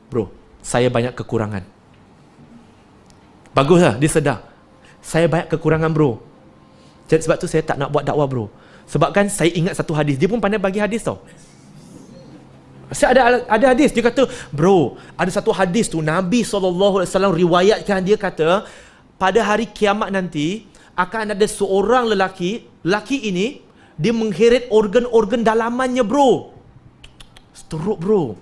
bro, saya banyak kekurangan. Baguslah, dia sedar. Saya banyak kekurangan bro. Sebab tu saya tak nak buat dakwah bro. Sebab kan saya ingat satu hadis. Dia pun pandai bagi hadis tau. Saya ada hadis. Dia kata, bro, ada satu hadis tu Nabi SAW riwayatkan, dia kata, pada hari kiamat nanti akan ada seorang lelaki. Lelaki ini, dia mengheret organ-organ dalamannya bro. Teruk bro.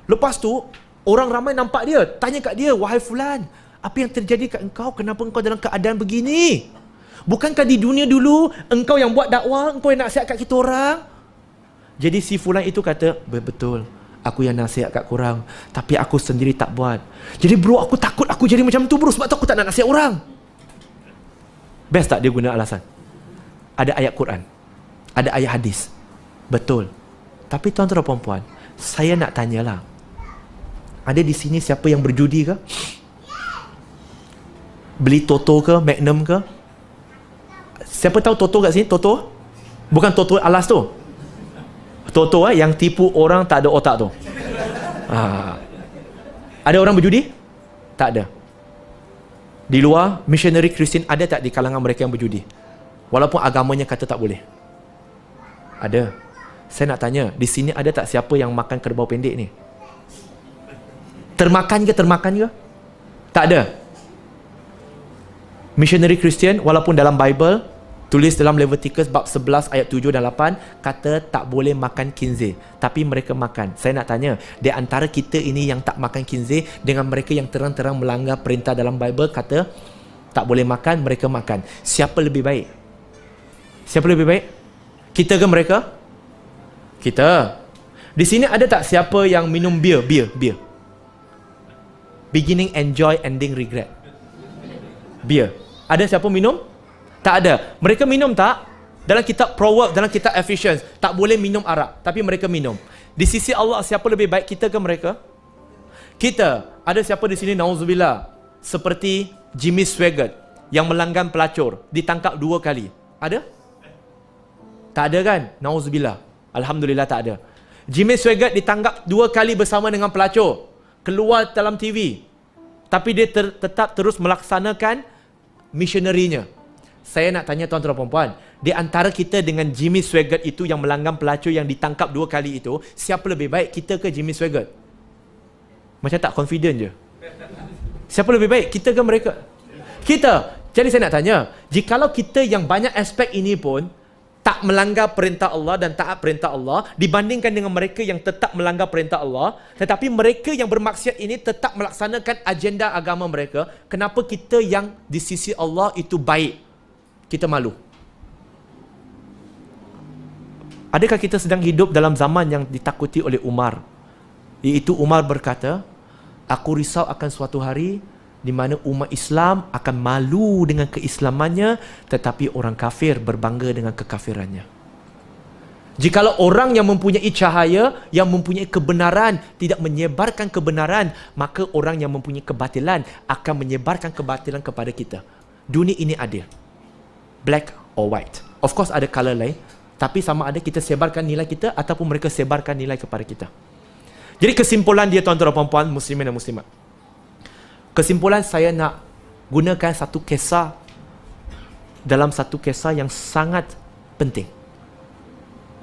Lepas tu, orang ramai nampak dia. Tanya kat dia, wahai fulan, apa yang terjadi kat engkau? Kenapa engkau dalam keadaan begini? Bukankah di dunia dulu engkau yang buat dakwah, engkau yang nasihat kat kita orang? Jadi si fulan itu kata, betul, aku yang nasihat kat korang, tapi aku sendiri tak buat. Jadi bro, aku takut aku jadi macam tu bro, sebab tu aku tak nak nasihat orang. Best tak dia guna alasan? Ada ayat Quran, ada ayat hadis. Betul. Tapi tuan-tuan dan puan-puan, saya nak tanyalah, ada di sini siapa yang berjudi ke? Beli Toto ke, Magnum ke? Siapa tahu Toto kat sini? Toto? Bukan Toto alas tu. Toto yang tipu orang tak ada otak tu. Ada orang berjudi? Tak ada. Di luar, missionary Kristian ada tak di kalangan mereka yang berjudi? Walaupun agamanya kata tak boleh. Ada. Saya nak tanya, di sini ada tak siapa yang makan kerbau pendek ni? Termakan ke? Tak ada. Missionary Kristian, walaupun dalam Bible tulis dalam Leviticus bab 11 ayat 7 dan 8 kata tak boleh makan khinzir, tapi mereka makan. Saya nak tanya, di antara kita ini yang tak makan khinzir dengan mereka yang terang-terang melanggar perintah dalam Bible kata tak boleh makan, mereka makan. Siapa lebih baik? Siapa lebih baik? Kita ke mereka? Kita. Di sini ada tak siapa yang minum bir? Beginning enjoy, ending regret. Bir. Ada siapa minum? Tak ada. Mereka minum tak? Dalam kitab Proverbs, dalam kitab Ephesians, tak boleh minum arak, tapi mereka minum. Di sisi Allah, siapa lebih baik, kita ke mereka? Kita. Ada siapa di sini, nauzubillah, seperti Jimmy Swaggart yang melanggar pelacur, ditangkap 2 kali? Ada? Tak ada kan? Nauzubillah. Alhamdulillah tak ada. Jimmy Swaggart ditangkap 2 kali bersama dengan pelacur, keluar dalam TV, tapi dia tetap terus melaksanakan missionary-nya. Saya nak tanya tuan-tuan dan puan-puan, di antara kita dengan Jimmy Swaggart itu yang melanggar pelacur yang ditangkap 2 kali itu, siapa lebih baik, kita ke Jimmy Swaggart? Macam tak confident je. Siapa lebih baik, kita ke mereka? Kita. Jadi saya nak tanya, jikalau kita yang banyak aspek ini pun tak melanggar perintah Allah dan taat perintah Allah, dibandingkan dengan mereka yang tetap melanggar perintah Allah, tetapi mereka yang bermaksiat ini tetap melaksanakan agenda agama mereka, kenapa kita yang di sisi Allah itu baik? Kita malu. Adakah kita sedang hidup dalam zaman yang ditakuti oleh Umar? Iaitu Umar berkata, aku risau akan suatu hari di mana umat Islam akan malu dengan keislamannya, tetapi orang kafir berbangga dengan kekafirannya. Jikalau orang yang mempunyai cahaya, yang mempunyai kebenaran tidak menyebarkan kebenaran, maka orang yang mempunyai kebatilan akan menyebarkan kebatilan kepada kita. Dunia ini adil. Black or white. Of course ada color lain, tapi sama ada kita sebarkan nilai kita ataupun mereka sebarkan nilai kepada kita. Jadi kesimpulan dia tuan-tuan dan puan-puan, muslimin dan muslimat. Kesimpulan saya nak gunakan satu kisah dalam satu kisah yang sangat penting,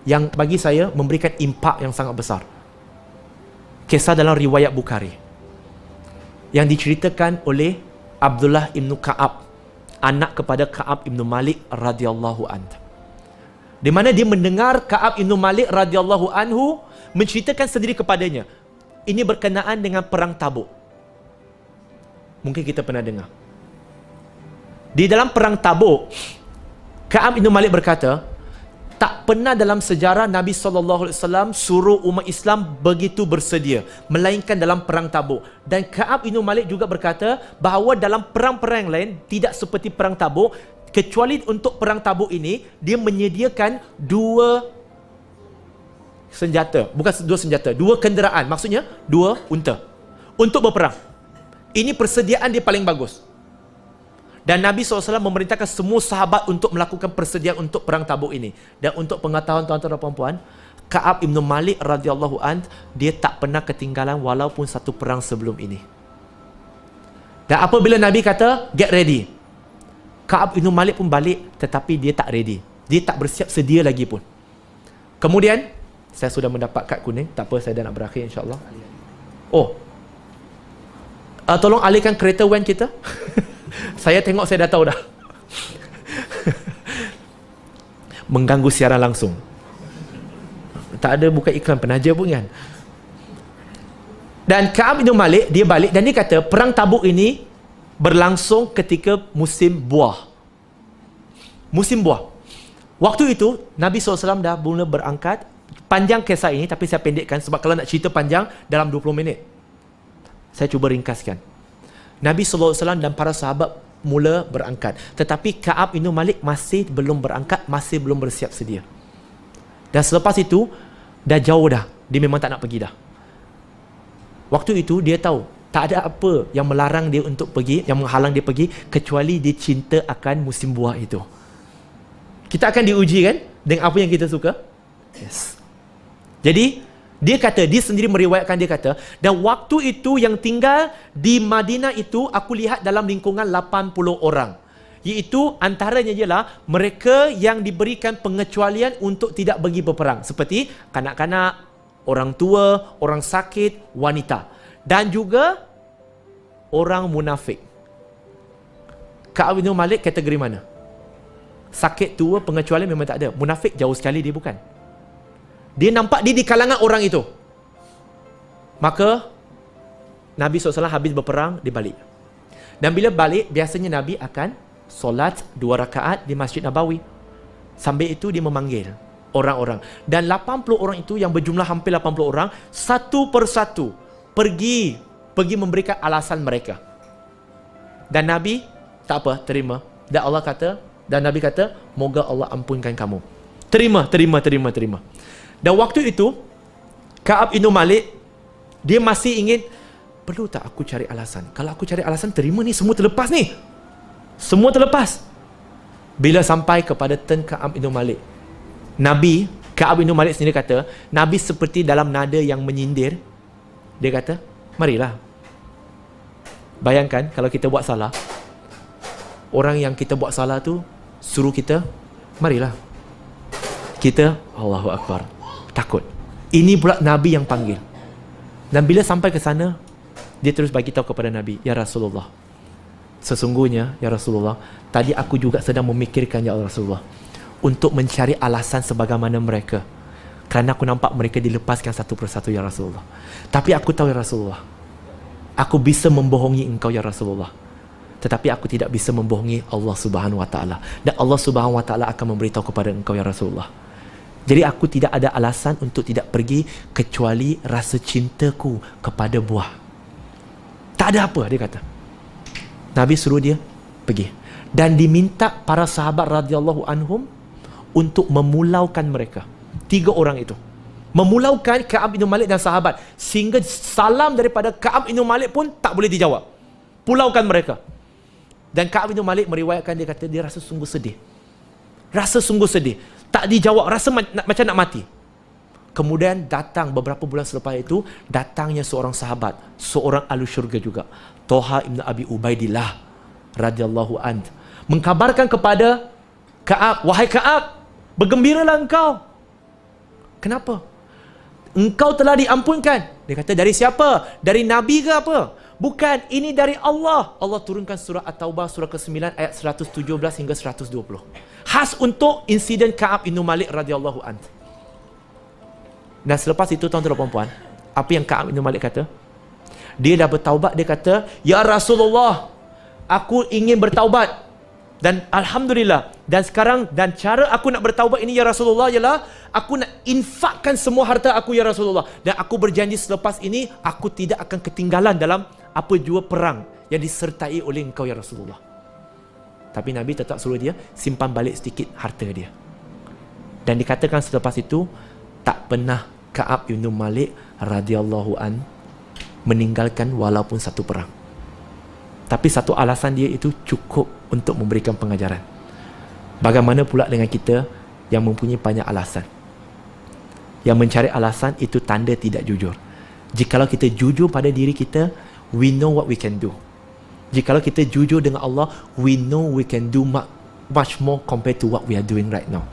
yang bagi saya memberikan impak yang sangat besar. Kisah dalam riwayat Bukhari yang diceritakan oleh Abdullah ibn Ka'ab, anak kepada Ka'ab ibn Malik radhiyallahu anhu. Di mana dia mendengar Ka'ab ibn Malik radhiyallahu anhu menceritakan sendiri kepadanya. Ini berkenaan dengan perang Tabuk. Mungkin kita pernah dengar. Di dalam perang Tabuk, Ka'ab ibn Malik berkata, tak pernah dalam sejarah Nabi SAW suruh umat Islam begitu bersedia, melainkan dalam perang Tabuk. Dan Ka'ab ibn Malik juga berkata bahawa dalam perang-perang lain, tidak seperti perang Tabuk, kecuali untuk perang Tabuk ini, dia menyediakan 2 senjata. Bukan 2 senjata, 2 kenderaan. Maksudnya 2 unta untuk berperang. Ini persediaan dia paling bagus. Dan Nabi SAW memerintahkan semua sahabat untuk melakukan persediaan untuk perang Tabuk ini. Dan untuk pengetahuan tuan-tuan dan puan-puan, Ka'ab Ibn Malik radhiyallahu an, dia tak pernah ketinggalan walaupun satu perang sebelum ini. Dan apabila Nabi kata get ready, Ka'ab Ibn Malik pun balik, tetapi dia tak ready. Dia tak bersiap sedia lagi pun. Kemudian saya sudah mendapat kad kuning. Tak apa, saya dah nak berakhir insya-Allah. Tolong alihkan kereta van kita. Saya tengok, saya dah tahu dah. Mengganggu siaran langsung. Tak ada bukan iklan penaja pun kan. Dan Ka'ab bin Malik, dia balik dan dia kata perang Tabuk ini berlangsung ketika musim buah. Musim buah. Waktu itu Nabi SAW dah mula berangkat. Panjang kisah ini tapi saya pendekkan sebab kalau nak cerita panjang dalam 20 minit. Saya cuba ringkaskan. Nabi SAW dan para sahabat mula berangkat. Tetapi Ka'ab bin Malik masih belum berangkat, masih belum bersiap sedia. Dan selepas itu, dah jauh dah. Dia memang tak nak pergi dah. Waktu itu, dia tahu, tak ada apa yang melarang dia untuk pergi, yang menghalang dia pergi, kecuali dia cinta akan musim buah itu. Kita akan diuji kan, dengan apa yang kita suka? Yes. Jadi, dia kata, dia sendiri meriwayatkan, dia kata, dan waktu itu yang tinggal di Madinah itu, aku lihat dalam lingkungan 80 orang. Iaitu antaranya ialah mereka yang diberikan pengecualian untuk tidak pergi berperang. Seperti kanak-kanak, orang tua, orang sakit, wanita. Dan juga orang munafik. Ka'ab bin Malik kategori mana? Sakit, tua, pengecualian memang tak ada. Munafik jauh sekali dia bukan. Dia nampak dia di kalangan orang itu. Maka Nabi SAW habis berperang, dia balik. Dan bila balik, biasanya Nabi akan solat 2 rakaat di Masjid Nabawi. Sambil itu dia memanggil orang-orang. Dan 80 orang itu yang berjumlah hampir 80 orang, satu persatu pergi memberikan alasan mereka. Dan Nabi tak apa, terima. Dan Nabi kata, moga Allah ampunkan kamu. Terima. Dan waktu itu, Ka'ab bin Malik, dia masih ingin, perlu tak aku cari alasan? Kalau aku cari alasan, terima ni, semua terlepas ni. Semua terlepas. Bila sampai kepada turn Ka'ab bin Malik, Ka'ab bin Malik sendiri kata, Nabi seperti dalam nada yang menyindir. Dia kata, marilah. Bayangkan kalau kita buat salah, orang yang kita buat salah tu suruh kita, marilah. Kita, Allahu Akbar, takut. Ini pula Nabi yang panggil. Dan bila sampai ke sana, dia terus bagi tahu kepada Nabi, ya Rasulullah, sesungguhnya ya Rasulullah, tadi aku juga sedang memikirkan ya Rasulullah, untuk mencari alasan sebagaimana mereka, kerana aku nampak mereka dilepaskan satu persatu ya Rasulullah. Tapi aku tahu ya Rasulullah, aku bisa membohongi engkau ya Rasulullah, tetapi aku tidak bisa membohongi Allah Subhanahu Wa Taala, dan Allah Subhanahu Wa Taala akan memberitahu kepada engkau ya Rasulullah. Jadi aku tidak ada alasan untuk tidak pergi kecuali rasa cintaku kepada buah. Tak ada apa, dia kata. Nabi suruh dia pergi. Dan diminta para sahabat radhiyallahu anhum untuk memulaukan mereka. 3 orang itu. Memulaukan Ka'ab bin Malik dan sahabat. Sehingga salam daripada Ka'ab bin Malik pun tak boleh dijawab. Pulaukan mereka. Dan Ka'ab bin Malik meriwayatkan, dia kata dia rasa sungguh sedih. Rasa sungguh sedih. Tak dijawab, rasa macam nak mati. Kemudian datang beberapa bulan selepas itu, datangnya seorang sahabat, seorang ahli syurga juga, Toha ibn Abi Ubaidillah radhiyallahu anhu, mengkabarkan kepada Ka'ab, wahai Ka'ab, bergembiralah engkau. Kenapa? Engkau telah diampunkan. Dia kata, dari siapa? Dari Nabi ke apa? Bukan, ini dari Allah. Allah turunkan surah At-Taubah surah ke-9 ayat 117 hingga 120. Khas untuk insiden Ka'ab bin Malik radhiyallahu anhu. Dan selepas itu, tuan-tuan dan puan-puan, apa yang Ka'ab bin Malik kata? Dia dah bertaubat, dia kata, ya Rasulullah, aku ingin bertaubat. Dan Alhamdulillah, dan sekarang, dan cara aku nak bertaubat ini ya Rasulullah ialah, aku nak infakkan semua harta aku ya Rasulullah. Dan aku berjanji selepas ini, aku tidak akan ketinggalan dalam apa jua perang yang disertai oleh engkau ya Rasulullah. Tapi Nabi tetap suruh dia simpan balik sedikit harta dia. Dan dikatakan selepas itu, tak pernah Ka'ab bin Malik radhiyallahu an meninggalkan walaupun satu perang. Tapi satu alasan dia itu cukup untuk memberikan pengajaran. Bagaimana pula dengan kita yang mempunyai banyak alasan? Yang mencari alasan itu tanda tidak jujur. Jikalau kita jujur pada diri kita, we know what we can do. Jikalau kita jujur dengan Allah, we know we can do much more compared to what we are doing right now.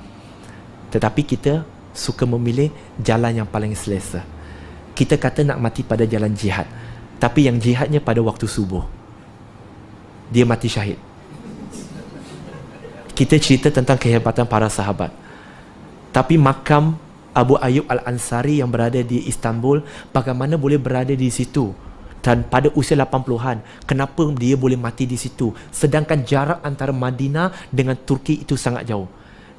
Tetapi kita suka memilih jalan yang paling selesa. Kita kata nak mati pada jalan jihad, tapi yang jihadnya pada waktu subuh, dia mati syahid. Kita cerita tentang kehebatan para sahabat, tapi makam Abu Ayyub Al-Ansari yang berada di Istanbul, bagaimana boleh berada di situ dan pada usia 80-an, kenapa dia boleh mati di situ, sedangkan jarak antara Madinah dengan Turki itu sangat jauh.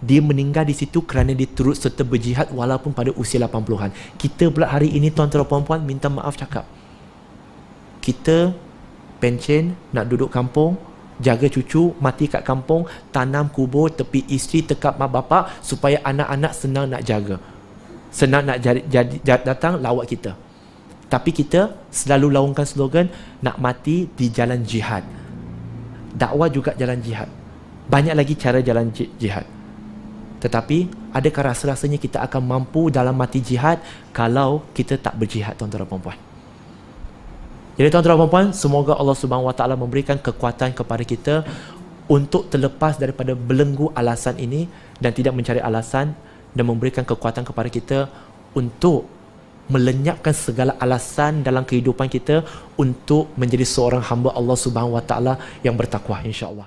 Dia meninggal di situ kerana dia turut serta berjihad walaupun pada usia 80-an. Kita pula hari ini, tuan-tuan puan-puan, minta maaf cakap, kita pencen nak duduk kampung, jaga cucu, mati kat kampung, tanam kubur tepi isteri, tekap mak bapak supaya anak-anak senang nak jaga, senang nak datang lawat kita. Tapi kita selalu laungkan slogan nak mati di jalan jihad. Dakwah juga jalan jihad. Banyak lagi cara jalan jihad. Tetapi adakah rasa-rasanya kita akan mampu dalam mati jihad kalau kita tak berjihad, tuan-tuan dan puan-puan? Jadi tuan-tuan dan puan-puan, semoga Allah Subhanahu Wa Taala memberikan kekuatan kepada kita untuk terlepas daripada belenggu alasan ini dan tidak mencari alasan, dan memberikan kekuatan kepada kita untuk melenyapkan segala alasan dalam kehidupan kita untuk menjadi seorang hamba Allah Subhanahu Wa Taala yang bertakwa, insya-Allah.